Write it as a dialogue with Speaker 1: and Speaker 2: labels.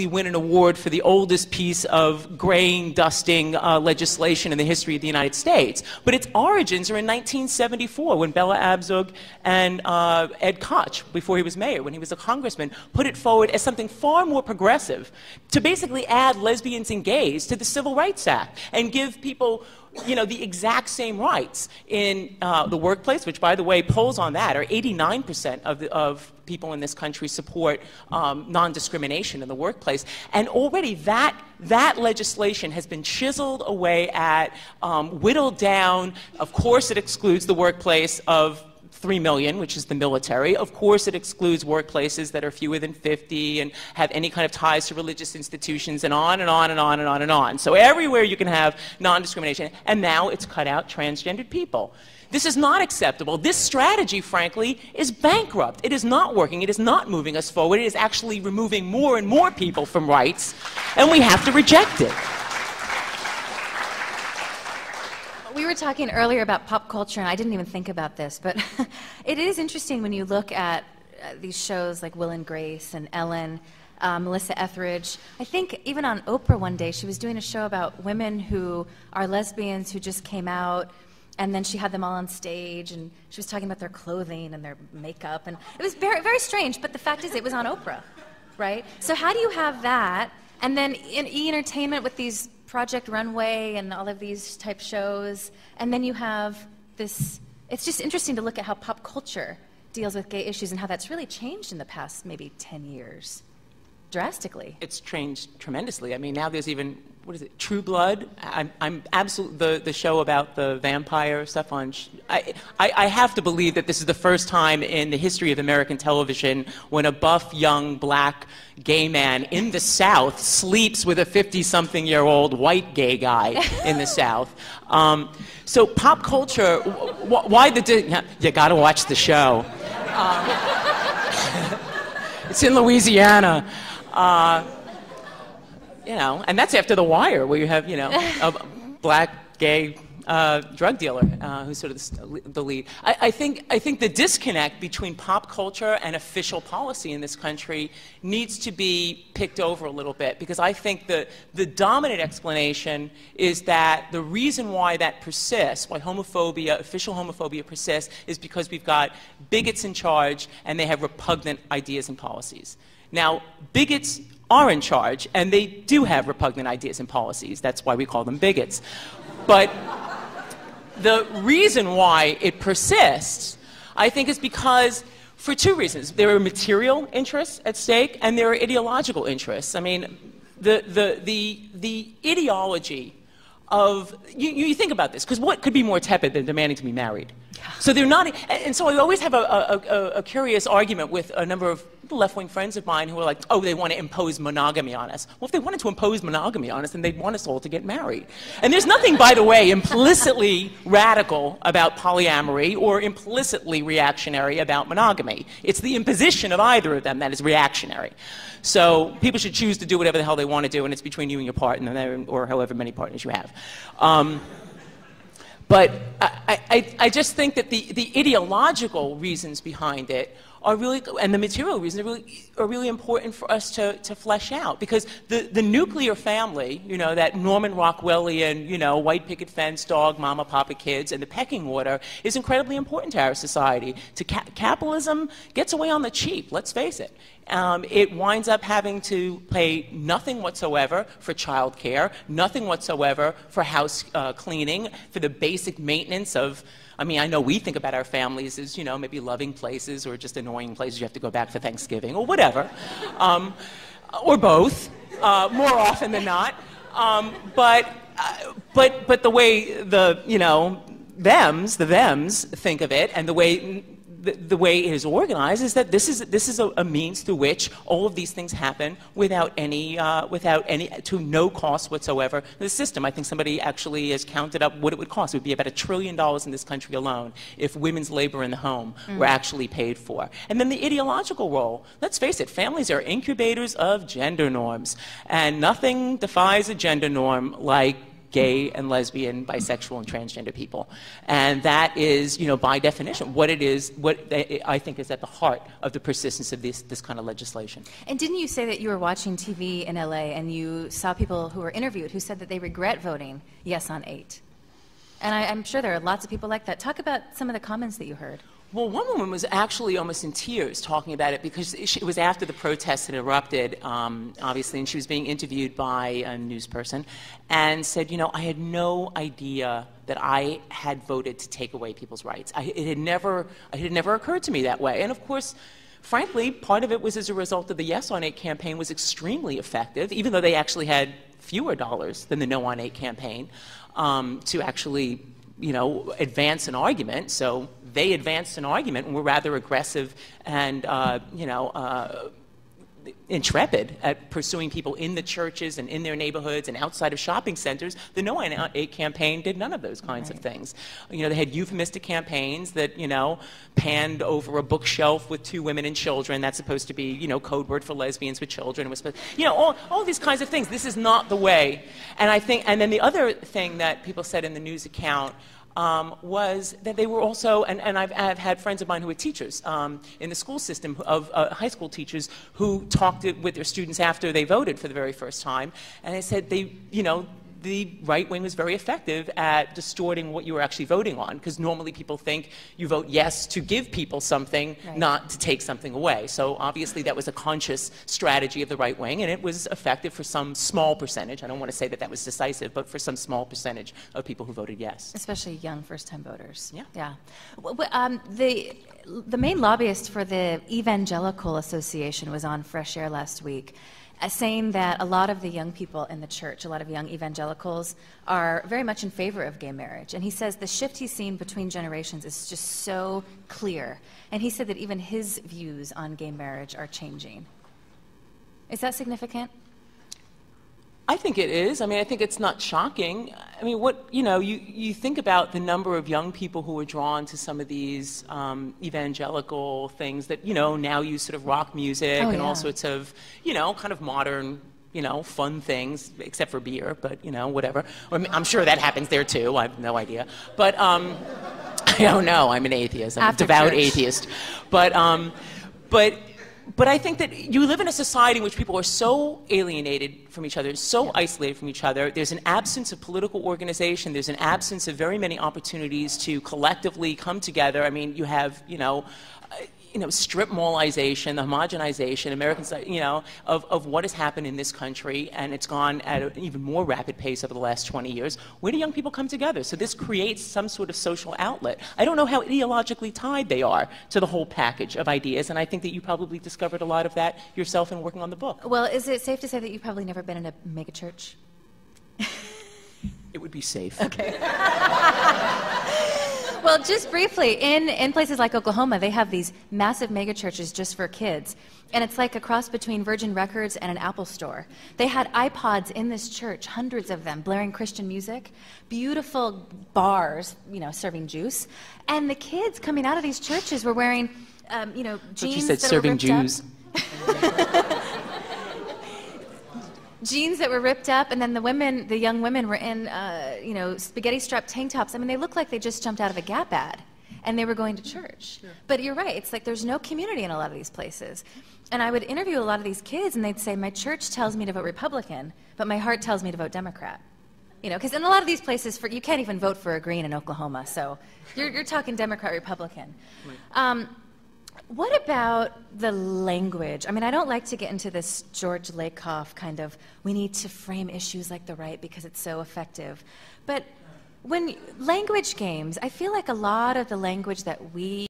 Speaker 1: win an award for the oldest piece of grain dusting legislation in the history of the United States. But its origins are in 1974 when Bella Abzug and Ed Koch, before he was mayor, when he was a congressman, put it forward as something far more progressive to basically add lesbians and gays to the Civil Rights Act and give people, you know, the exact same rights in the workplace, which, by the way, polls on that are 89% of people in this country support non-discrimination in the workplace. And already that legislation has been chiseled away at, whittled down. Of course, it excludes the workplace of 3 million, which is the military. Of course, it excludes workplaces that are fewer than 50 and have any kind of ties to religious institutions, and on and on and on and on and on. So everywhere you can have non-discrimination, and now it's cut out transgendered people. This is not acceptable. This strategy, frankly, is bankrupt. It is not working. It is not moving us forward. It is actually removing more and more people from rights, and we have to reject it.
Speaker 2: We were talking earlier about pop culture, and I didn't even think about this, but it is interesting when you look at these shows like Will and Grace and Ellen, Melissa Etheridge. I think even on Oprah one day, she was doing a show about women who are lesbians who just came out, and then she had them all on stage, and she was talking about their clothing and their makeup, and it was very, very strange, but the fact is it was on Oprah, right? So how do you have that, and then in E-entertainment with these Project Runway and all of these type shows, and then you have this, it's just interesting to look at how pop culture deals with gay issues and how that's really changed in the past maybe 10 years, drastically. It's
Speaker 1: changed tremendously. I mean, now there's even, what is it, True Blood? I'm absolutely, the show about the vampire stuff on, I have to believe that this is the first time in the history of American television when a buff, young, black, gay man in the South sleeps with a 50-something-year-old white gay guy in the South. So pop culture, why you gotta watch the show. It's in Louisiana. You know, and that's after The Wire, where you have, you know, a black, gay drug dealer who's sort of the lead. I think the disconnect between pop culture and official policy in this country needs to be picked over a little bit, because I think the dominant explanation is that the reason why that persists, why homophobia, official homophobia persists, is because we've got bigots in charge and they have repugnant ideas and policies. Now, bigots are in charge, and they do have repugnant ideas and policies. That's why we call them bigots. But the reason why it persists, I think, is because, for two reasons. There are material interests at stake, and there are ideological interests. I mean, the ideology of, you think about this, because what could be more tepid than demanding to be married? So they're not, and so I always have a curious argument with a number of left-wing friends of mine who are like, oh, they want to impose monogamy on us. Well, if they wanted to impose monogamy on us, then they'd want us all to get married. And there's nothing, by the way, implicitly radical about polyamory or implicitly reactionary about monogamy. It's the imposition of either of them that is reactionary. So people should choose to do whatever the hell they want to do, and it's between you and your partner, or however many partners you have. But I just think that the ideological reasons behind it are really, and the material reasons are really important for us to flesh out, because the nuclear family, you know, that Norman Rockwellian, you know, white picket fence, dog, mama, papa, kids, and the pecking order is incredibly important to our society. Capitalism gets away on the cheap, let's face it. It winds up having to pay nothing whatsoever for child care, nothing whatsoever for house cleaning, for the basic maintenance of, I mean, I know we think about our families as, you know, maybe loving places or just annoying places you have to go back for Thanksgiving or whatever, or both, more often than not. But the way the, you know, the thems think of it, and the way it is organized, is that this is a means through which all of these things happen without any to no cost whatsoever to the system. I think somebody actually has counted up what it would cost. It would be about $1 trillion in this country alone if women's labor in the home were actually paid for. And then the ideological role. Let's face it, families are incubators of gender norms, and nothing defies a gender norm like gay and lesbian, bisexual, and transgender people. And that is, you know, by definition, what it is, what I think is at the heart of the persistence of this kind of legislation.
Speaker 2: And didn't you say that you were watching TV in LA and you saw people who were interviewed who said that they regret voting yes on 8? And I'm sure there are lots of people like that. Talk about some of the comments that you heard.
Speaker 1: Well, one woman was actually almost in tears talking about it because it was after the protests had erupted, obviously, and she was being interviewed by a news person and said, you know, I had no idea that I had voted to take away people's rights. It had never occurred to me that way. And of course, frankly, part of it was as a result of the Yes on 8 campaign was extremely effective, even though they actually had fewer dollars than the No on 8 campaign to actually, you know, advance an argument. So they advanced an argument and were rather aggressive and, you know, intrepid at pursuing people in the churches and in their neighborhoods and outside of shopping centers. The No on 8 campaign did none of those kinds of things. You know, they had euphemistic campaigns that, you know, panned over a bookshelf with 2 women and children. That's supposed to be, you know, code word for lesbians with children. It was supposed, you know, all these kinds of things. This is not the way. And I think, and then the other thing that people said in the news account was that they were also, and I've had friends of mine who are teachers in the school system, of high school teachers, who talked with their students after they voted for the very first time, and they said they, you know, the right wing was very effective at distorting what you were actually voting on, because normally people think you vote yes to give people something, not to take something away. So obviously that was a conscious strategy of the right wing, and it was effective for some small percentage. I don't want to say that that was decisive, but for some small percentage of people who voted yes.
Speaker 2: Especially young first-time voters.
Speaker 1: Yeah.
Speaker 2: Yeah. The main lobbyist for the Evangelical Association was on Fresh Air last week, saying that a lot of the young people in the church, a lot of young evangelicals, are very much in favor of gay marriage. And he says the shift he's seen between generations is just so clear. And he said that even his views on gay marriage are changing. Is that significant?
Speaker 1: I think it is. I mean, I think it's not shocking. I mean, what, you know, you think about the number of young people who are drawn to some of these evangelical things that, you know, now use sort of rock music and all sorts of, you know, kind of modern, you know, fun things, except for beer, but, you know, whatever. I'm sure that happens there too. I have no idea. But, I don't know. I'm an atheist. I'm a devout atheist. But I think that you live in a society in which people are so alienated from each other, so isolated from each other. There's an absence of political organization. There's an absence of very many opportunities to collectively come together. I mean, you have, you know, strip mallization, the homogenization, Americans, you know, of what has happened in this country, and it's gone at an even more rapid pace over the last 20 years. Where do young people come together? So this creates some sort of social outlet. I don't know how ideologically tied they are to the whole package of ideas, and I think that you probably discovered a lot of that yourself in working on the book.
Speaker 2: Well, is it safe to say that you've probably never been in a megachurch?
Speaker 1: It would be safe.
Speaker 2: Okay. Well, just briefly, in places like Oklahoma, they have these massive megachurches just for kids. And it's like a cross between Virgin Records and an Apple store. They had iPods in this church, hundreds of them, blaring Christian music, beautiful bars, you know, serving juice. And the kids coming out of these churches were wearing, you know, jeans
Speaker 1: you said
Speaker 2: that
Speaker 1: serving
Speaker 2: were ripped
Speaker 1: Jews.
Speaker 2: Up. Jeans that were ripped up, and then the young women were in, you know, spaghetti-strap tank tops. I mean, they looked like they just jumped out of a Gap ad, and they were going to church. Sure. But you're right, it's like there's no community in a lot of these places. And I would interview a lot of these kids, and they'd say, my church tells me to vote Republican, but my heart tells me to vote Democrat. You know, because in a lot of these places, you can't even vote for a Green in Oklahoma, so you're talking Democrat, Republican. Right. What about the language? I mean, I don't like to get into this George Lakoff kind of, we need to frame issues like the right because it's so effective. But when language games, I feel like a lot of the language that we